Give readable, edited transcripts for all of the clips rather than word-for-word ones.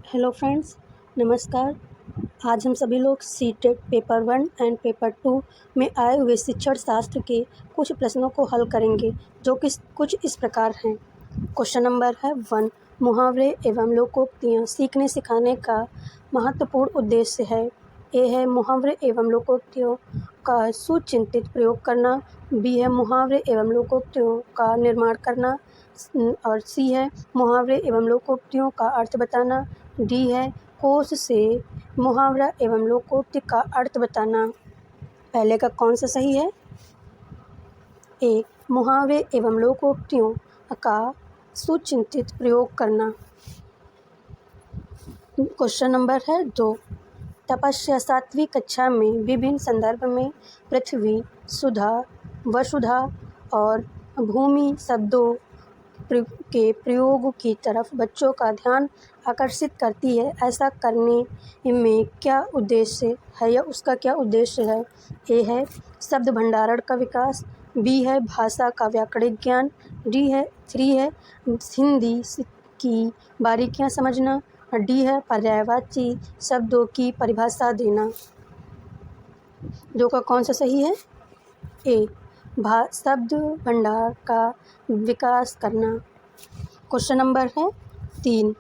Hello friends, नमस्कार। आज हम सभी लोग सीटेट पेपर 1 एंड पेपर 2 में आए हुए शिक्षण शास्त्र के कुछ प्रश्नों को हल करेंगे, जो कि कुछ इस प्रकार हैं। क्वेश्चन नंबर है 1, मुहावरे एवं लोकोक्तियाँ सीखने सिखाने का महत्वपूर्ण उद्देश्य है। ए है मुहावरे एवं लोकोक्तियों का सुचिंतित प्रयोग करना। बी है मुहावरे एवं लोकोक्तियों का निर्माण करना। और सी है मुहावरे एवं लोकोक्तियों का अर्थ बताना। डी है कोश से मुहावरा एवं लोकोक्ति का अर्थ बताना। पहले का कौन सा सही है? ए, मुहावरे एवं लोकोक्तियों का सुचिंतित प्रयोग करना। क्वेश्चन नंबर है 2, तपस्या 7वीं कक्षा में विभिन्न संदर्भ में पृथ्वी, सुधा, वसुधा और भूमि शब्दों के प्रयोग की तरफ बच्चों का ध्यान आकर्षित करती है। ऐसा करने में क्या उद्देश्य है या उसका क्या उद्देश्य है? ए है शब्द भंडारण का विकास। बी है भाषा का व्याकरणिक ज्ञान। डी है हिंदी की बारीकियां समझना। और डी है पर्यायवाची शब्दों की परिभाषा देना। जो का कौन सा सही है? ए, शब्द भंडार का विकास करना। क्वेश्चन नंबर है 3,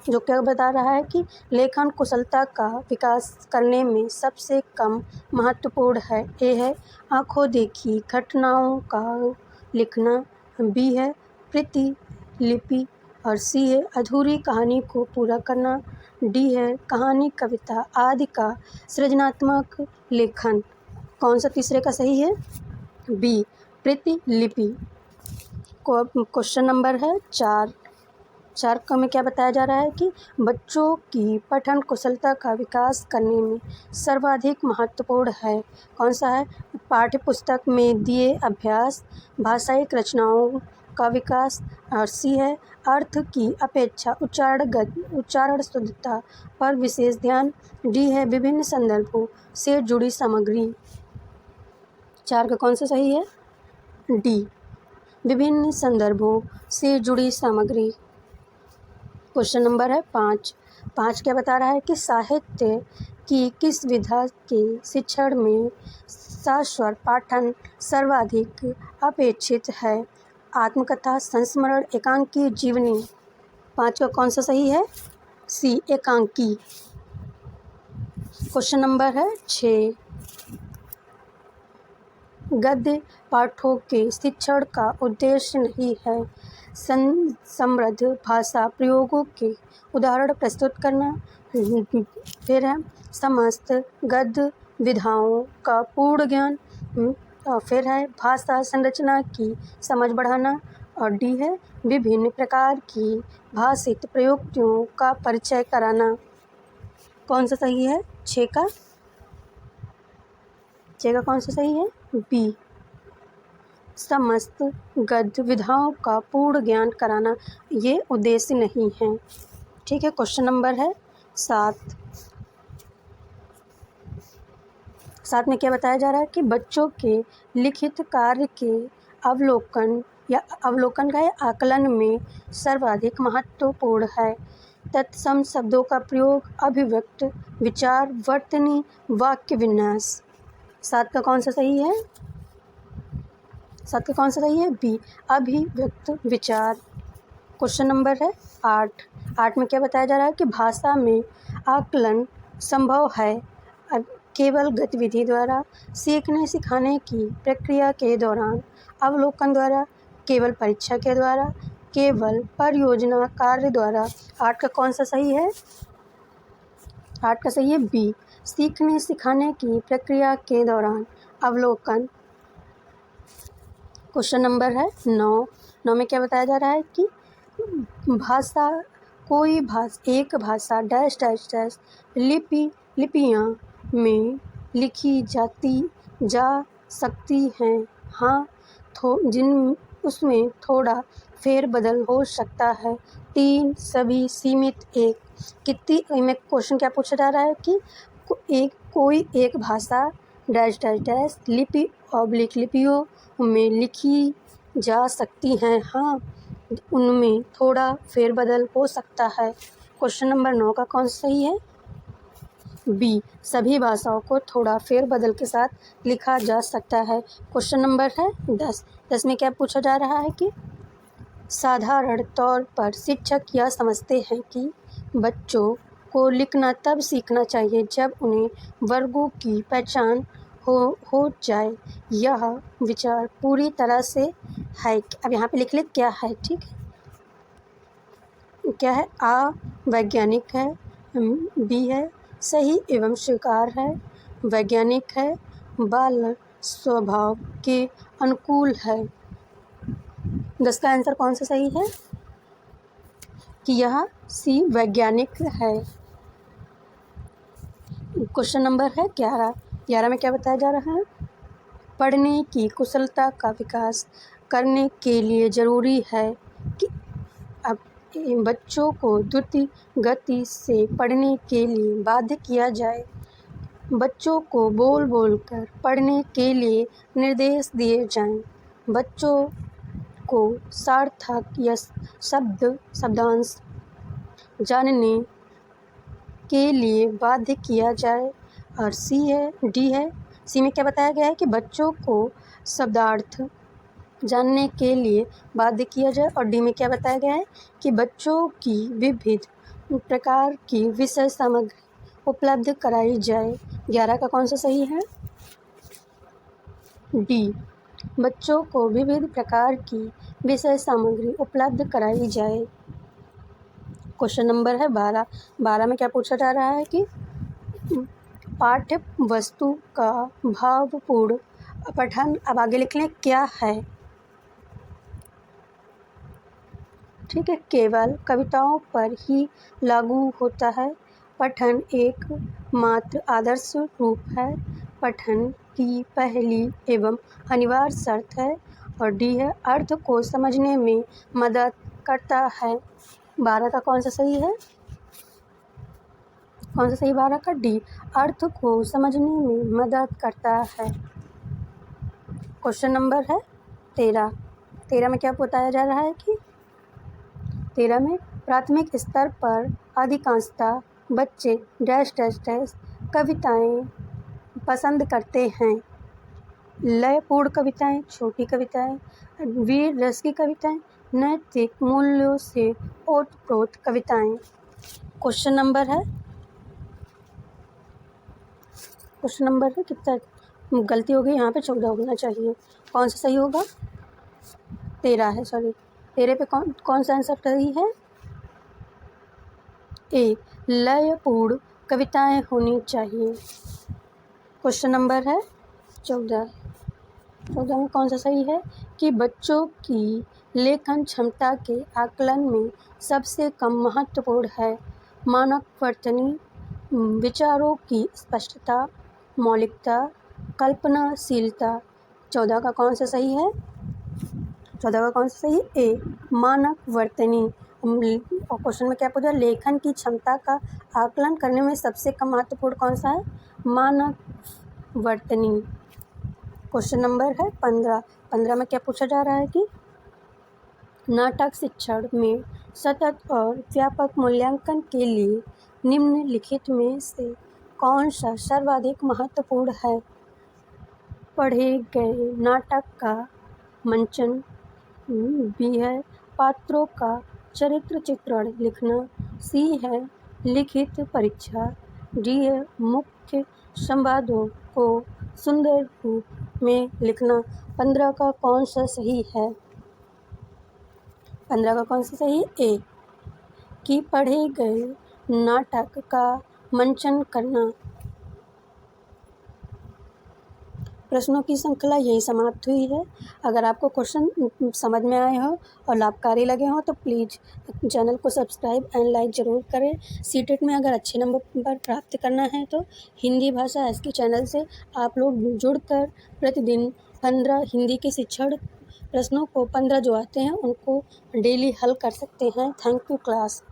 जो क्या बता रहा है कि लेखन कुशलता का विकास करने में सबसे कम महत्वपूर्ण है। ए है आंखों देखी घटनाओं का लिखना। बी है प्रतिलिपि। और सी है अधूरी कहानी को पूरा करना। डी है कहानी, कविता आदि का सृजनात्मक लेखन। कौन सा तीसरे का सही है? बी, प्रतिलिपि। क्वेश्चन नंबर है 4 का में क्या बताया जा रहा है कि बच्चों की पठन कुशलता का विकास करने में सर्वाधिक महत्वपूर्ण है। कौन सा है? पाठ्य पुस्तक में दिए अभ्यास, भाषायिक रचनाओं का विकास। और सी है अर्थ की अपेक्षा उच्चारण शुद्धता पर विशेष ध्यान। डी है विभिन्न संदर्भों से जुड़ी सामग्री। 4 का कौन सा सही है? डी, विभिन्न संदर्भों से जुड़ी सामग्री। क्वेश्चन नंबर है 5 क्या बता रहा है कि साहित्य की किस विधा के शिक्षण में सस्वर पाठन सर्वाधिक अपेक्षित है? आत्मकथा, संस्मरण, एकांकी, जीवनी। 5 का कौन सा सही है? सी, एकांकी। क्वेश्चन नंबर है 6, गद्य पाठों के शिक्षण का उद्देश्य नहीं है। समृद्ध भाषा प्रयोगों के उदाहरण प्रस्तुत करना। फिर है समस्त गद्य विधाओं का पूर्ण ज्ञान। और फिर है भाषा संरचना की समझ बढ़ाना। और डी है विभिन्न प्रकार की भाषिक प्रयुक्तियों का परिचय कराना। कौन सा सही है? 6 का कौन सा सही है? बी, समस्त गद्य विधाओं का पूर्ण ज्ञान कराना। ये उद्देश्य नहीं है। ठीक है। क्वेश्चन नंबर है 7 में क्या बताया जा रहा है कि बच्चों के लिखित कार्य के अवलोकन का आकलन में सर्वाधिक महत्वपूर्ण है। तत्सम शब्दों का प्रयोग, अभिव्यक्त, विचार, वर्तनी, वाक्य विन्यास। 7 का कौन सा सही है? 7 का कौन सा सही है? बी, अभिव्यक्त, विचार। क्वेश्चन नंबर है 8 में क्या बताया जा रहा है कि भाषा में आकलन संभव है केवल गतिविधि द्वारा, सीखने सिखाने की प्रक्रिया के दौरान, अवलोकन द्वारा, केवल परीक्षा के द्वारा, केवल परियोजना कार्य द्वारा। 8 का कौन सा सही है? 8 का सही है बी, सीखने सिखाने की प्रक्रिया के दौरान, अवलोकन। क्वेश्चन नंबर है 9 में क्या बताया जा रहा है कि एक भाषा डैश डैश डैश लिपियाँ में लिखी जा सकती हैं। हाँ, जिन उसमें थोड़ा फेरबदल हो सकता है। 3 सभी सीमित। 1 कितनी में क्वेश्चन क्या पूछा जा रहा है कि कोई एक भाषा डैश डैश डैश लिपियों में लिखी जा सकती हैं। हाँ, उनमें थोड़ा फेरबदल हो सकता है। क्वेश्चन नंबर 9 का कौन सा सही है? बी, सभी भाषाओं को थोड़ा फेरबदल के साथ लिखा जा सकता है। क्वेश्चन नंबर है 10 में क्या पूछा जा रहा है कि साधारण तौर पर शिक्षक यह समझते हैं कि बच्चों को लिखना तब सीखना चाहिए जब उन्हें वर्गों की पहचान हो जाए। यह विचार पूरी तरह से है। अब यहाँ पे लिख ले क्या है, ठीक है। क्या है? आ, वैज्ञानिक है। बी है, सही एवं स्वीकार है। वैज्ञानिक है, बाल स्वभाव के अनुकूल है। 10 का आंसर कौन सा सही है? कि यह सी, वैज्ञानिक है। क्वेश्चन नंबर है 11 में क्या बताया जा रहा है? पढ़ने की कुशलता का विकास करने के लिए ज़रूरी है कि अब बच्चों को द्रुत गति से पढ़ने के लिए बाध्य किया जाए। बच्चों को बोल बोल कर पढ़ने के लिए निर्देश दिए जाएं। बच्चों को सार्थक या शब्दांश जानने के लिए बाध्य किया जाए। और डी है, सी में क्या बताया गया है कि बच्चों को शब्दार्थ जानने के लिए बाध्य किया जाए। और डी में क्या बताया गया है कि बच्चों की विविध प्रकार की विषय सामग्री उपलब्ध कराई जाए। 11 का कौन सा सही है? डी, बच्चों को विविध प्रकार की विषय सामग्री उपलब्ध कराई जाए। क्वेश्चन नंबर है 12 में क्या पूछा जा रहा है कि पाठ्य वस्तु का भावपूर्ण पठन, अब आगे लिख लें क्या है, ठीक है। केवल कविताओं पर ही लागू होता है। पठन एक मात्र आदर्श रूप है। पठन की पहली एवं अनिवार्य शर्त है। और डी है, अर्थ को समझने में मदद करता है। 12 का कौन सा सही है? कौन सा सही? 12 का डी, अर्थ को समझने में मदद करता है। क्वेश्चन नंबर है 13 में क्या बताया जा रहा है कि 13 में प्राथमिक स्तर पर अधिकांशतः बच्चे डैश डैश डैश कविताएं पसंद करते हैं। लयपूर्ण कविताएं, छोटी कविताएं, वीर रस की कविताएं, नैतिक मूल्यों से ओतप्रोत कविताएं। क्वेश्चन नंबर है कितना? गलती हो गई यहाँ पे, 14 होना चाहिए। कौन सा सही होगा? 13 है, सॉरी। 13 पे कौन सा आंसर सही है? ए, लयपूर्ण कविताएं होनी चाहिए। क्वेश्चन नंबर है 14 में कौन सा सही है कि बच्चों की लेखन क्षमता के आकलन में सबसे कम महत्वपूर्ण है मानक वर्तनी, विचारों की स्पष्टता, मौलिकता, कल्पनाशीलता। 14 का कौन सा सही है? 14 का कौन सा सही? ए, मानक वर्तनी। और क्वेश्चन में क्या पूछा? लेखन की क्षमता का आकलन करने में सबसे कम महत्वपूर्ण कौन सा है? मानक वर्तनी। क्वेश्चन नंबर है 15 में क्या पूछा जा रहा है कि नाटक शिक्षण में सतत और व्यापक मूल्यांकन के लिए निम्नलिखित में से कौन सा सर्वाधिक महत्वपूर्ण है? पढ़े गए नाटक का मंचन, बी है पात्रों का चरित्र चित्रण लिखना, सी है लिखित परीक्षा, डी है मुख्य संवादों को सुंदर रूप में लिखना। 15 का कौन सा सही है? 15 का कौन सा सही? ए, कि पढ़े गए नाटक का मंचन करना। प्रश्नों की श्रृंखला यही समाप्त हुई है। अगर आपको क्वेश्चन समझ में आए हो और लाभकारी लगे हों तो प्लीज़ चैनल को सब्सक्राइब एंड लाइक ज़रूर करें। सीटेट में अगर अच्छे नंबर पर प्राप्त करना है तो हिंदी भाषा एसके चैनल से आप लोग जुड़कर प्रतिदिन 15 हिंदी के शिक्षण प्रश्नों को 15 जो आते हैं उनको डेली हल कर सकते हैं। Thank you class.